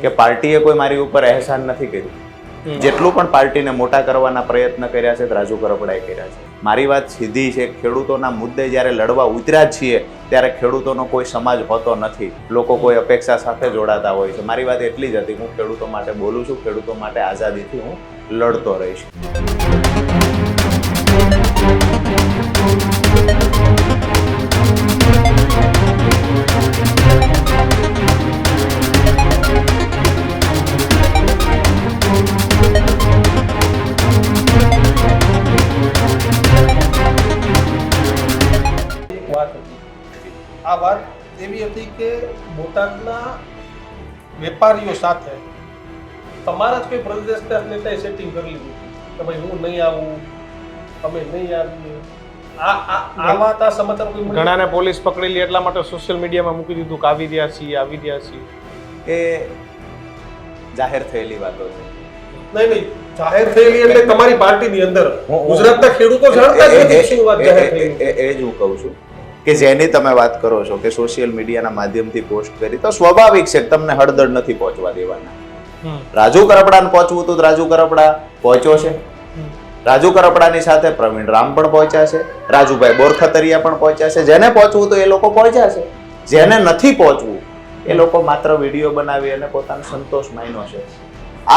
કે પાર્ટીએ કોઈ મારી ઉપર અહેસાન નથી કર્યું. જેટલું પણ પાર્ટીને મોટા કરવાના પ્રયત્ન કર્યા છે રાજુ કરપડાએ કર્યા છે. મારી વાત સીધી છે, ખેડૂતોના મુદ્દે જ્યારે લડવા ઉતર્યા છીએ ત્યારે ખેડૂતોનો કોઈ સમાજ હોતો નથી. લોકો કોઈ અપેક્ષા સાથે જોડાતા હોય છે. મારી વાત એટલી જ હતી, હું ખેડૂતો માટે બોલું છું, ખેડૂતો માટે આઝાદીથી હું લડતો રહીશ. આ વાત એવી હતી કે બોટાદના વેપારીઓ સાથે તમારા જ કોઈ પ્રદેશના નેતાએ સેટિંગ કરી લીધું કે ભાઈ હું નહીં આવું, અમે નહીં આવીએ. આ વાત આ સમાચાર કોઈ ઘણાને પોલીસ પકડી લી એટલા માટે સોશિયલ મીડિયામાં મૂકી દીધું કે આવી રહ્યા છીએ. એ જાહેર થયેલી વાતો છે. નહીં જાહેર થયેલી એટલે તમારી પાર્ટીની અંદર ગુજરાતના ખેડૂતો જાણતા જ નથી શું વાત જાહેર થઈ. એ જ હું કહું છું કે જેની તમે વાત કરો છો કે સોશિયલ મીડિયાના માધ્યમથી પોસ્ટ કરી, તો સ્વાભાવિક છે કે તમને હળદર નથી પહોંચવા દેવાના. રાજુ કરપડાને પહોંચવું હતું, રાજુ કરપડા પહોંચ્યો છે. રાજુ કરપડાની સાથે પ્રવીણ રામ પણ પહોંચ્યા છે, રાજુભાઈ બોરખતરિયા પણ પહોંચ્યા છે. જેને પહોંચવું તો એ લોકો પહોંચ્યા છે. જેને નથી પહોંચવું એ લોકો માત્ર વિડીયો બનાવી અને પોતાનો સંતોષ માન્યો છે.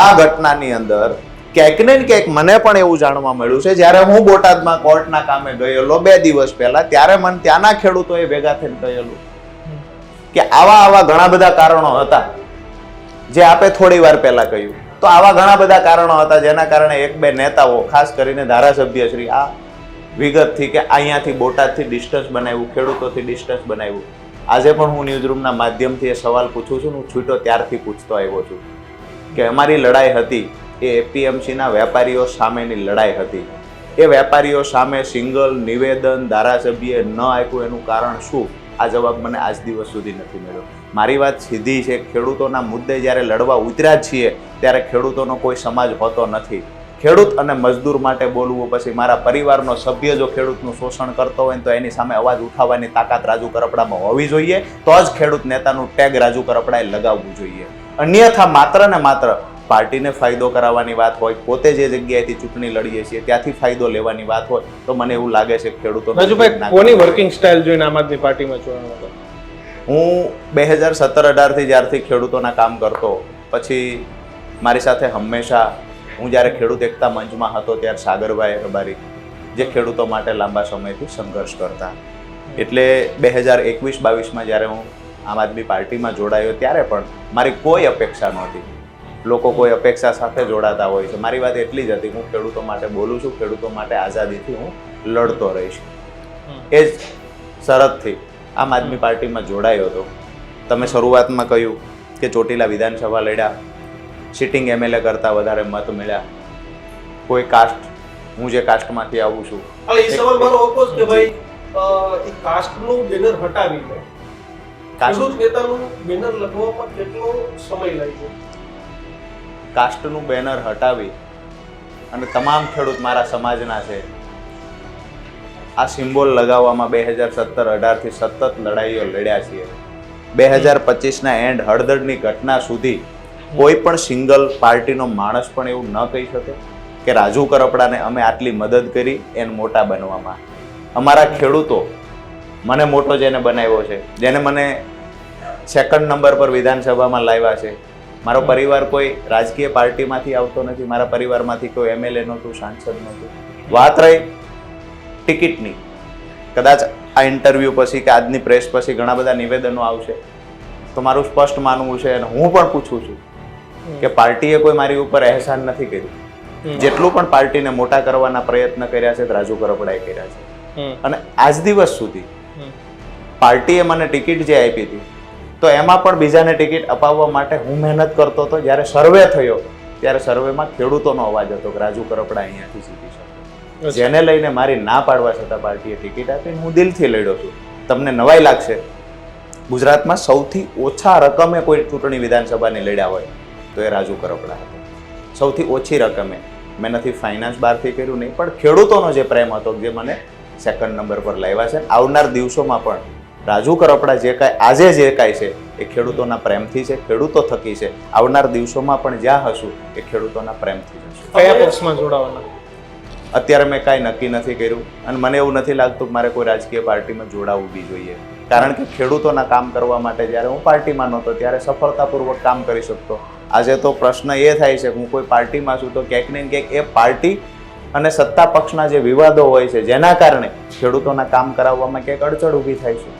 આ ઘટનાની અંદર ક્યાંક ને ક્યાંક મને પણ એવું જાણવા મળ્યું છે, જ્યારે હું બોટાદમાં કોર્ટના કામે ગયેલો 2 દિવસ પહેલા, ત્યારે મને ત્યાંના ખેડૂતોએ ભેગા થઈને કહેલું કે આવા ઘણા બધા કારણો હતા જે આપે થોડી વાર પહેલા કહ્યું. તો આવા ઘણા બધા કારણો હતા જેના કારણે 1-2 નેતાઓ, ખાસ કરીને ધારાસભ્ય શ્રી, આ વિગતથી કે અહીંયાથી બોટાદથી ડિસ્ટન્સ બનાવ્યું, ખેડૂતોથી ડિસ્ટન્સ બનાવ્યું. આજે પણ હું ન્યૂઝરૂમના માધ્યમથી એ સવાલ પૂછું છું. હું છૂટો ત્યારથી પૂછતો આવ્યો છું કે અમારી લડાઈ હતી એ એપીએમસીના વેપારીઓ સામેની લડાઈ હતી. એ વેપારીઓ સામે સિંગલ નિવેદન ધારાસભ્યએ ન આપ્યું, એનું કારણ શું? આ જવાબ મને આજ દિવસ સુધી નથી મળ્યો. મારી વાત સીધી છે, ખેડૂતોના મુદ્દે જ્યારે લડવા ઉતર્યા છીએ ત્યારે ખેડૂતોનો કોઈ સમાજ હોતો નથી. ખેડૂત અને મજદૂર માટે બોલવું, પછી મારા પરિવારનો સભ્ય જો ખેડૂતનું શોષણ કરતો હોય તો એની સામે અવાજ ઉઠાવવાની તાકાત રાજુ કરપડામાં હોવી જોઈએ. તો જ ખેડૂત નેતાનું ટેગ રાજુ કરપડાએ લગાવવું જોઈએ. અન્યથા માત્ર ને માત્ર પાર્ટીને ફાયદો કરાવવાની વાત હોય, પોતે જે જગ્યાએથી ચૂંટણી લડીએ છીએ ત્યાંથી ફાયદો લેવાની વાત હોય, તો મને એવું લાગે છે કે ખેડૂતો કોની વર્કિંગ સ્ટાઇલ જોઈને આમ આદમી પાર્ટીમાં જોડાયો હતો? હું 2017-18 થી જ્યારથી ખેડૂતોના કામ કરતો, પછી મારી સાથે હંમેશા, હું જ્યારે ખેડૂત એકતા મંચમાં હતો ત્યારે સાગરભાઈ રબારી જે ખેડૂતો માટે લાંબા સમયથી સંઘર્ષ કરતા. એટલે 2021-22માં જ્યારે હું આમ આદમી પાર્ટીમાં જોડાયો ત્યારે પણ મારી કોઈ અપેક્ષા નહોતી. લોકો કોઈ અપેક્ષા સાથે જોડાતા હોય છે. મારી વાત એટલી જ હતી, હું ખેડૂતો માટે બોલું છું, ખેડૂતો માટે આઝાદીથી હું લડતો રહીશ. એ જ શરતથી આમ આદમી પાર્ટીમાં જોડાયો હતો. તમે શરૂઆતમાં કહ્યું કે ચોટીલા વિધાનસભા લડ્યા, સિટિંગ એમએલએ કરતાં વધારે મત મળ્યા. કોઈ કાસ્ટ, હું જે કાસ્ટમાંથી આવું છું, એ સવાલ મારો હતો કે ભાઈ એ કાસ્ટનું બેનર હટાવીને ખેડૂત નેતાનું બેનર લખવામાં કેટલો સમય લાગ્યો? કાસ્ટનું બેનર હટાવી અને તમામ ખેડૂત મારા સમાજના છે આ સિમ્બોલ લગાવવામાં 2017-18 થી સતત લડાઈઓ લડ્યા છીએ. 2025ના એન્ડ હળદરની ઘટના સુધી કોઈ પણ સિંગલ પાર્ટીનો માણસ પણ એવું ન કહી શકે કે રાજુ કરપડાને અમે આટલી મદદ કરી એને મોટા બનવામાં. અમારા ખેડૂતો મને મોટો જેને બનાવ્યો છે, જેને મને 2nd નંબર પર વિધાનસભામાં લાવ્યા છે. મારો પરિવાર કોઈ રાજકીય પાર્ટીમાંથી આવતો નથી, મારા પરિવારમાંથી કોઈ એમએલએ નહોતું, સાંસદ નહોતું. વાત રહી ટિકિટની, કદાચ આ ઇન્ટરવ્યૂ પછી કે આજની પ્રેસ પછી ઘણા બધા નિવેદનો આવશે, તો મારું સ્પષ્ટ માનવું છે અને હું પણ પૂછું છું કે પાર્ટીએ કોઈ મારી ઉપર અહેસાન નથી કર્યું. જેટલું પણ પાર્ટીને મોટા કરવાના પ્રયત્ન કર્યા છે રાજુ કરપડાએ કર્યા છે. અને આજ દિવસ સુધી પાર્ટીએ મને ટિકિટ જે આપી હતી તો એમાં પણ બીજાને ટિકિટ અપાવવા માટે હું મહેનત કરતો હતો. જ્યારે સર્વે થયો ત્યારે સર્વેમાં ખેડૂતોનો અવાજ હતો કે રાજુ કરપડા અહીંયાથી જીતી શકે, જેને લઈને મારી ના પાડવા છતાં પાર્ટીએ ટિકિટ આપી. હું દિલથી લડ્યો છું. તમને નવાઈ લાગશે, ગુજરાતમાં સૌથી ઓછા રકમે કોઈ ચૂંટણી વિધાનસભાની લડ્યા હોય તો એ રાજુ કરપડા હતો. સૌથી ઓછી રકમે. મેં નથી ફાઇનાન્સ બહારથી કર્યું, નહીં, પણ ખેડૂતોનો જે પ્રેમ હતો જે મને 2nd નંબર પર લાવ્યા છે. આવનાર દિવસોમાં પણ રાજુ કરપડા જે કાંઈ આજે જે કાંઈ છે એ ખેડૂતોના પ્રેમથી છે, ખેડૂતો થકી છે. આવનાર દિવસોમાં પણ જ્યાં હશું એ ખેડૂતોના પ્રેમથી જશું. કયા પક્ષમાં જોડાવાના? અત્યારે મેં કાંઈ નક્કી નથી કર્યું અને મને એવું નથી લાગતું કે મારે કોઈ રાજકીય પાર્ટીમાં જોડાવવું બી જોઈએ, કારણ કે ખેડૂતોના કામ કરવા માટે જ્યારે હું પાર્ટીમાં નહોતો ત્યારે સફળતાપૂર્વક કામ કરી શકતો. આજે તો પ્રશ્ન એ થાય છે કે હું કોઈ પાર્ટીમાં છું તો ક્યાંક ને ક્યાંક એ પાર્ટી અને સત્તા પક્ષના જે વિવાદો હોય છે જેના કારણે ખેડૂતોના કામ કરાવવામાં ક્યાંક અડચણ ઊભી થાય છે.